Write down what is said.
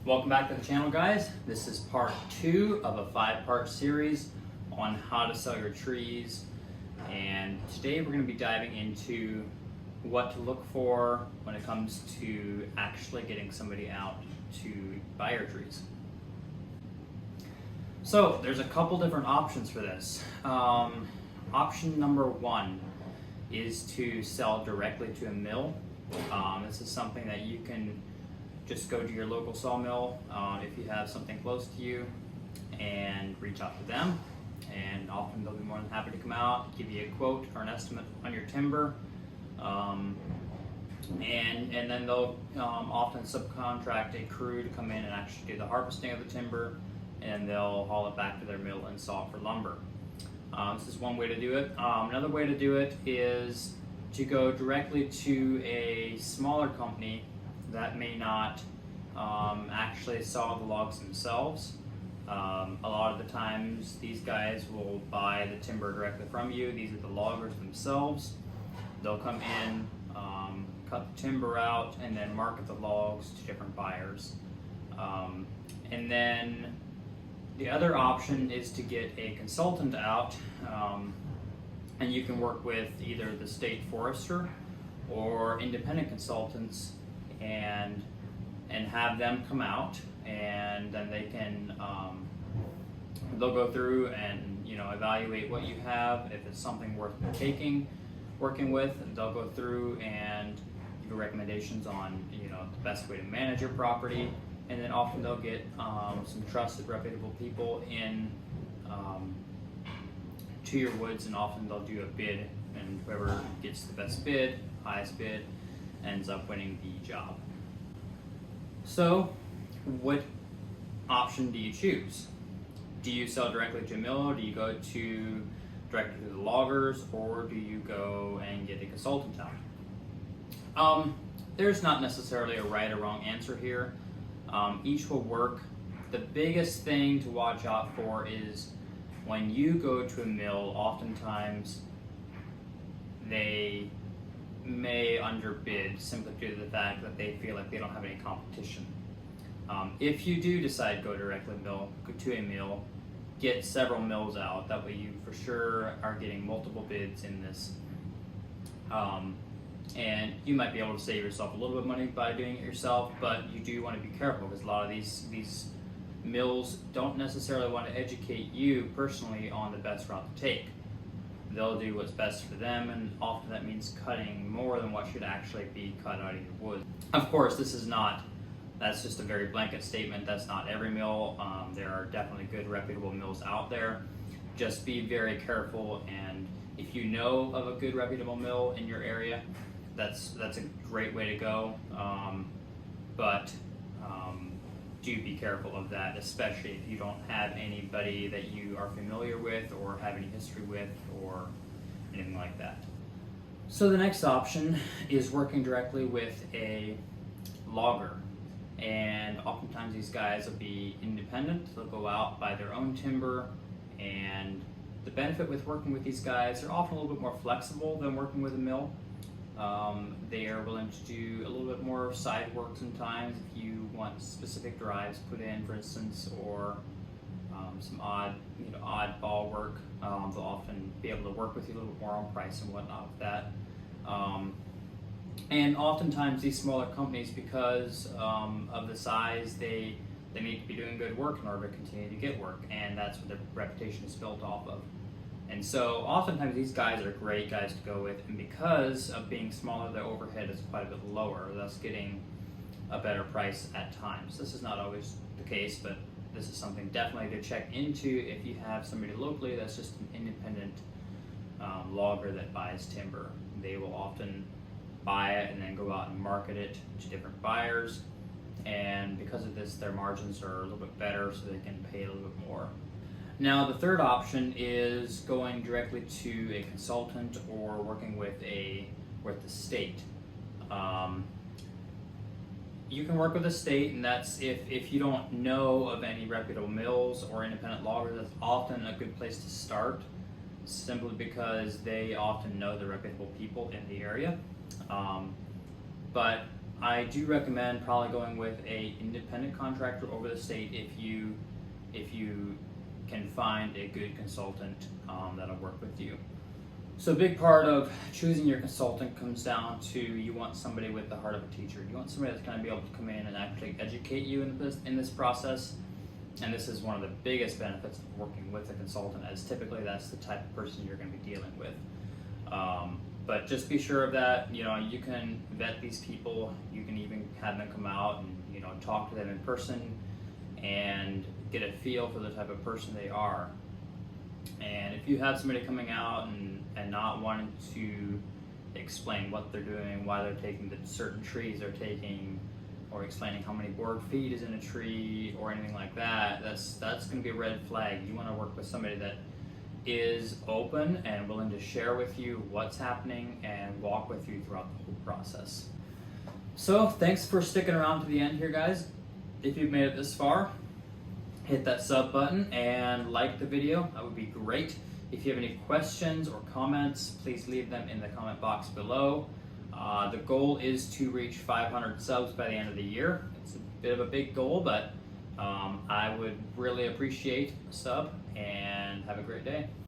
Welcome back to the channel, guys. This is part 2 of a 5-part series on how to sell your trees. And today we're going to be diving into what to look for when it comes to actually getting somebody out to buy your trees. So there's a couple different options for this. Option number 1 is to sell directly to a mill. This is something that you can just go to your local sawmill if you have something close to you and reach out to them, and often they'll be more than happy to come out, give you a quote or an estimate on your timber, and then they'll often subcontract a crew to come in and actually do the harvesting of the timber, and they'll haul it back to their mill and saw it for lumber. This is one way to do it. Another way to do it is to go directly to a smaller company that may not actually saw the logs themselves. A lot of the times these guys will buy the timber directly from you. These are the loggers themselves. They'll come in, cut the timber out, and then market the logs to different buyers. And then the other option is to get a consultant out, and you can work with either the state forester or independent consultants and have them come out, and then they can they'll go through and evaluate what you have. If it's something worth working with, they'll go through and give you recommendations on the best way to manage your property, and then often they'll get some trusted, reputable people in to your woods, and often they'll do a bid, and whoever gets the best bid, highest bid, ends up winning the job. So, what option do you choose? Do you sell directly to a mill, or do you go directly to the loggers, or do you go and get a consultant out? There's not necessarily a right or wrong answer here. Each will work. The biggest thing to watch out for is when you go to a mill, oftentimes they may underbid simply due to the fact that they feel like they don't have any competition. If you do decide to go directly to a mill, get several mills out. That way you for sure are getting multiple bids in this. And you might be able to save yourself a little bit of money by doing it yourself, but you do want to be careful because a lot of these mills don't necessarily want to educate you personally on the best route to take. They'll do what's best for them, and often that means cutting more than what should actually be cut out of your wood. Of course, that's just a very blanket statement. That's not every mill. There are definitely good, reputable mills out there. Just be very careful, and if you know of a good, reputable mill in your area, that's a great way to go. But do be careful of that, especially if you don't have anybody that you are familiar with or have any history with or anything like that. So the next option is working directly with a logger, and oftentimes these guys will be independent. They'll go out, buy their own timber, and the benefit with working with these guys, they're often a little bit more flexible than working with a mill. They are willing to do a little bit more side work sometimes if you want specific drives put in, for instance, or some odd ball work. They'll often be able to work with you a little bit more on price and whatnot with that. And oftentimes these smaller companies, because of the size, they need to be doing good work in order to continue to get work, and that's what their reputation is built off of. And so oftentimes these guys are great guys to go with, and because of being smaller, their overhead is quite a bit lower, thus getting a better price at times. This is not always the case, but this is something definitely to check into if you have somebody locally that's just an independent logger that buys timber. They will often buy it and then go out and market it to different buyers, and because of this, their margins are a little bit better, so they can pay a little bit more. Now, the third option is going directly to a consultant or working with the state. You can work with the state, and that's if you don't know of any reputable mills or independent loggers, that's often a good place to start, simply because they often know the reputable people in the area. But I do recommend probably going with a independent contractor over the state if you can find a good consultant that'll work with you. So a big part of choosing your consultant comes down to you want somebody with the heart of a teacher. You want somebody that's going to be able to come in and actually educate you in this process. And this is one of the biggest benefits of working with a consultant, as typically that's the type of person you're going to be dealing with. But just be sure of that. You know, you can vet these people. You can even have them come out and, you know, talk to them in person and get a feel for the type of person they are. And if you have somebody coming out and not wanting to explain what they're doing, why they're taking the certain trees they're taking, or explaining how many board feet is in a tree or anything like that, that's going to be a red flag. You want to work with somebody that is open and willing to share with you what's happening and walk with you throughout the whole process. So thanks for sticking around to the end here, guys. If you've made it this far, hit that sub button and like the video. That would be great. If you have any questions or comments, please leave them in the comment box below. The goal is to reach 500 subs by the end of the year. It's a bit of a big goal, but I would really appreciate a sub, and have a great day.